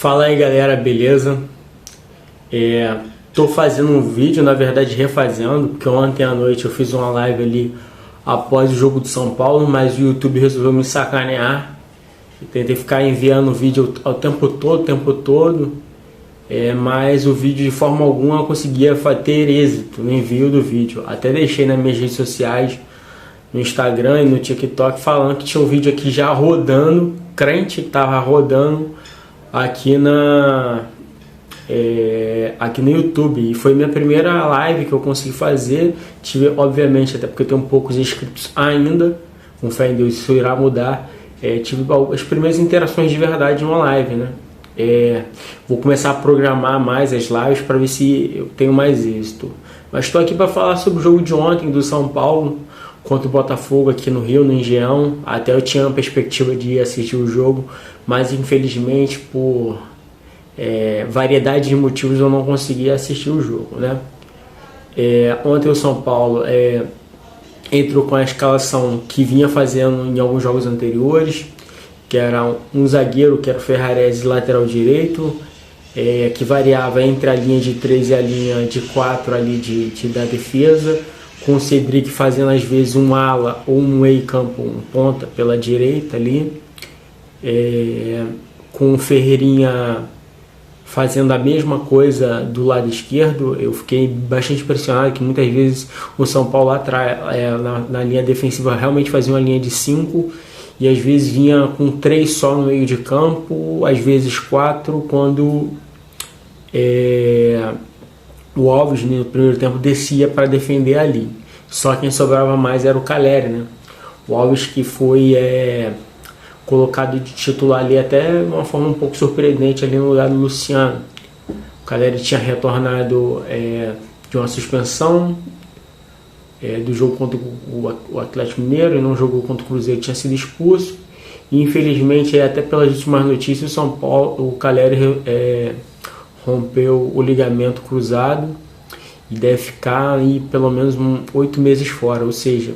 Fala aí galera, beleza? Tô fazendo um vídeo, na verdade refazendo, porque ontem à noite eu fiz uma live ali após o jogo do São Paulo, mas o YouTube resolveu me sacanear. Eu tentei ficar enviando o vídeo o tempo todo, mas o vídeo de forma alguma eu conseguia ter êxito no envio do vídeo. Até deixei nas minhas redes sociais, no Instagram e no TikTok, falando que tinha um vídeo aqui já rodando, crente que tava rodando aqui aqui no YouTube, e foi minha primeira live que eu consegui fazer. Tive, obviamente, até porque eu tenho poucos inscritos ainda, com fé em Deus isso irá mudar. Tive as primeiras interações de verdade em uma live, né? Vou começar a programar mais as lives para ver se eu tenho mais êxito. Mas estou aqui para falar sobre o jogo de ontem do São Paulo contra o Botafogo aqui no Rio, no Engenhão. Até eu tinha a perspectiva de assistir o jogo, mas infelizmente por variedade de motivos eu não consegui assistir o jogo, né? Ontem o São Paulo entrou com a escalação que vinha fazendo em alguns jogos anteriores, que era um zagueiro, que era o Ferrarese, lateral direito, que variava entre a linha de 3 e a linha de 4 ali da defesa, com o Cedric fazendo às vezes um ala ou um meio campo, um ponta pela direita ali, com o Ferreirinha fazendo a mesma coisa do lado esquerdo. Eu fiquei bastante impressionado que muitas vezes o São Paulo atrás, na linha defensiva realmente fazia uma linha de 5 e às vezes vinha com 3 só no meio de campo, às vezes 4 quando o Alves no primeiro tempo descia para defender ali. Só quem sobrava mais era o Caleri, né? O Alves que foi colocado de titular ali até de uma forma um pouco surpreendente ali no lugar do Luciano. O Caleri tinha retornado de uma suspensão do jogo contra o Atlético Mineiro, e não jogou contra o Cruzeiro, tinha sido expulso, e infelizmente até pelas últimas notícias o Caleri rompeu o ligamento cruzado e deve ficar aí pelo menos 8 meses fora, ou seja,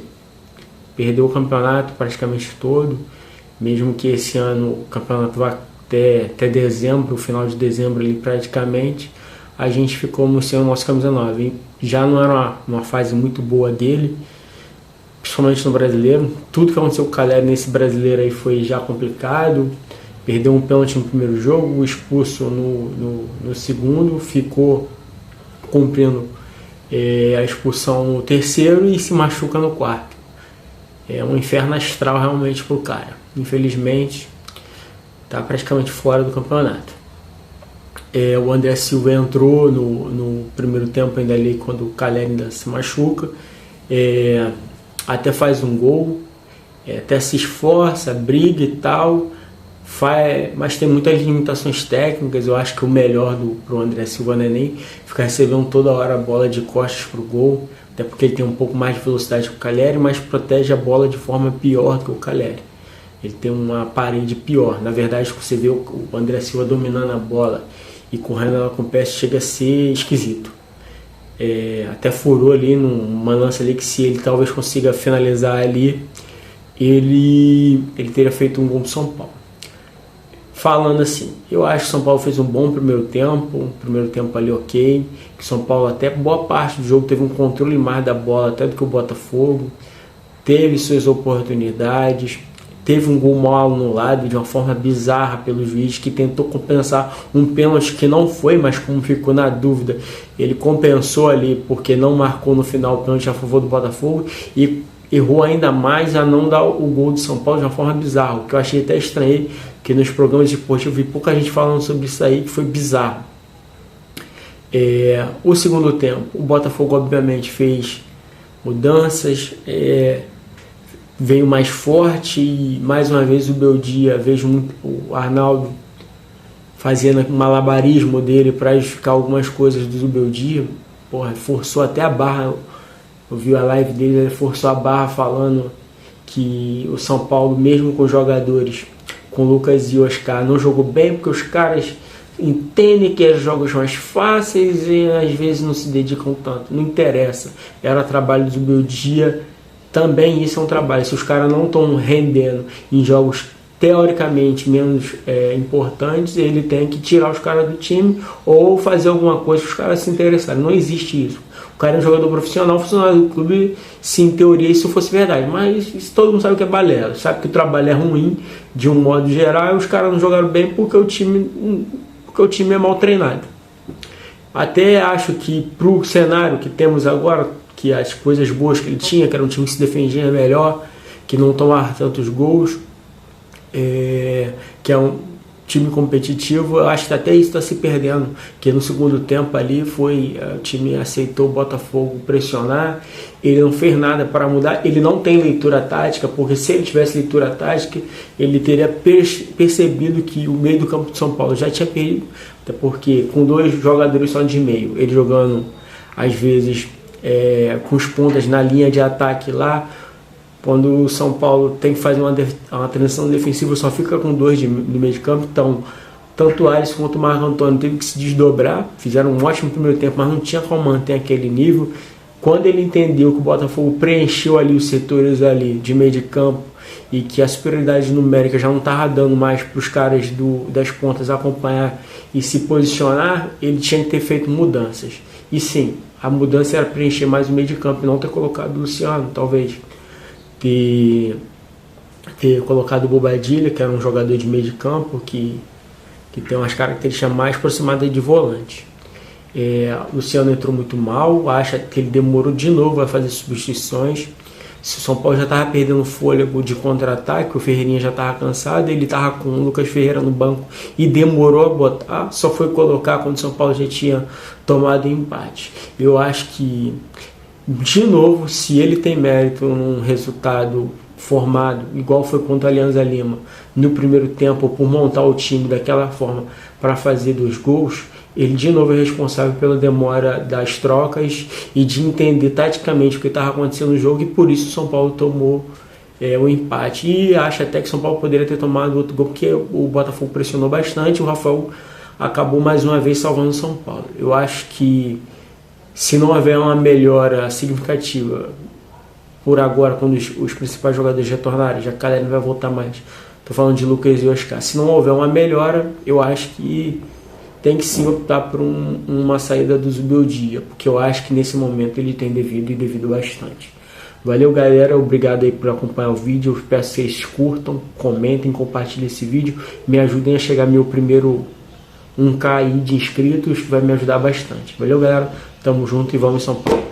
perdeu o campeonato praticamente todo. Mesmo que esse ano o campeonato vá até dezembro, o final de dezembro ali praticamente, a gente ficou sem o nosso camisa 9. E já não era uma fase muito boa dele, principalmente no brasileiro. Tudo que aconteceu com o Caleri nesse brasileiro aí foi já complicado. Perdeu um pênalti no primeiro jogo, expulso no segundo, ficou cumprindo a expulsão no terceiro e se machuca no quarto. É um inferno astral realmente pro cara. Infelizmente, está praticamente fora do campeonato. O André Silva entrou no primeiro tempo ainda ali, quando o Caleri ainda se machuca. Até faz um gol, até se esforça, briga e tal, mas tem muitas limitações técnicas. Eu acho que o melhor pro André Silva não é nem ficar recebendo toda hora a bola de costas pro gol, até porque ele tem um pouco mais de velocidade que o Caleri, mas protege a bola de forma pior que o Caleri. Ele tem uma parede pior. Na verdade, você vê o André Silva dominando a bola e correndo ela com o pé, chega a ser esquisito. Até furou ali numa lança ali que, se ele talvez consiga finalizar ali, ele teria feito um gol pro São Paulo. Falando assim, eu acho que o São Paulo fez um bom primeiro tempo ali ok, que o São Paulo até boa parte do jogo teve um controle mais da bola até do que o Botafogo, teve suas oportunidades, teve um gol mal anulado de uma forma bizarra pelo juiz, que tentou compensar um pênalti que não foi, mas como ficou na dúvida, ele compensou ali porque não marcou no final o pênalti a favor do Botafogo e errou ainda mais a não dar o gol do São Paulo de uma forma bizarra, o que eu achei até estranho, que nos programas de post eu vi pouca gente falando sobre isso aí, que foi bizarro. O segundo tempo, o Botafogo obviamente fez mudanças, veio mais forte, e mais uma vez o Beldia, vejo muito o Arnaldo fazendo um malabarismo dele para justificar algumas coisas do Beldia. Forçou até a barra. Eu vi a live dele, ele forçou a barra falando que o São Paulo, mesmo com jogadores, com Lucas e Oscar, não jogou bem, porque os caras entendem que é jogos mais fáceis e às vezes não se dedicam tanto. Não interessa, era trabalho do Beldia. Também isso é um trabalho. Se os caras não estão rendendo em jogos teoricamente menos importantes, ele tem que tirar os caras do time ou fazer alguma coisa para os caras se interessarem. Não existe isso. O cara é um jogador profissional, funcionário do clube, se em teoria isso fosse verdade, mas isso todo mundo sabe que é balela, sabe que o trabalho é ruim de um modo geral e os caras não jogaram bem porque o time é mal treinado. Até acho que pro cenário que temos agora, que as coisas boas que ele tinha, que era um time que se defendia melhor, que não tomava tantos gols, que é um time competitivo, eu acho que até isso está se perdendo, que no segundo tempo ali o time aceitou o Botafogo pressionar, ele não fez nada para mudar, ele não tem leitura tática, porque se ele tivesse leitura tática, ele teria percebido que o meio do campo de São Paulo já tinha perdido, até porque com 2 jogadores só de meio, ele jogando às vezes com os pontas na linha de ataque lá, quando o São Paulo tem que fazer uma transição defensiva, só fica com 2 no meio de campo. Então, tanto o Alisson quanto o Marco Antônio teve que se desdobrar. Fizeram um ótimo primeiro tempo, mas não tinha como manter aquele nível. Quando ele entendeu que o Botafogo preencheu ali os setores ali de meio de campo e que a superioridade numérica já não estava dando mais para os caras das pontas acompanhar e se posicionar, ele tinha que ter feito mudanças. E sim, a mudança era preencher mais o meio de campo e não ter colocado o Luciano, talvez. Ter colocado o Bobadilha, que era um jogador de meio de campo que tem umas características mais aproximadas de volante. O Luciano entrou muito mal, acha que ele demorou de novo a fazer substituições. Se o São Paulo já estava perdendo fôlego de contra-ataque, o Ferreirinha já estava cansado, ele estava com o Lucas Ferreira no banco e demorou a botar, só foi colocar quando o São Paulo já tinha tomado empate. Eu acho que, de novo, se ele tem mérito num resultado formado, igual foi contra a Alianza Lima, no primeiro tempo, por montar o time daquela forma para fazer 2 gols, ele de novo é responsável pela demora das trocas e de entender taticamente o que estava acontecendo no jogo, e por isso o São Paulo tomou o empate. E acho até que o São Paulo poderia ter tomado outro gol, porque o Botafogo pressionou bastante, o Rafael acabou mais uma vez salvando o São Paulo. Eu acho que se não houver uma melhora significativa por agora, quando os principais jogadores retornarem, já que a galera não vai voltar mais, estou falando de Lucas e Oscar, se não houver uma melhora, eu acho que tem que sim optar por uma saída do Zubeldia, porque eu acho que nesse momento ele tem devido bastante. Valeu, galera, obrigado aí por acompanhar o vídeo, eu peço que vocês curtam, comentem, compartilhem esse vídeo, me ajudem a chegar meu primeiro 1K aí de inscritos, vai me ajudar bastante. Valeu, galera, tamo junto e vamos em São Paulo.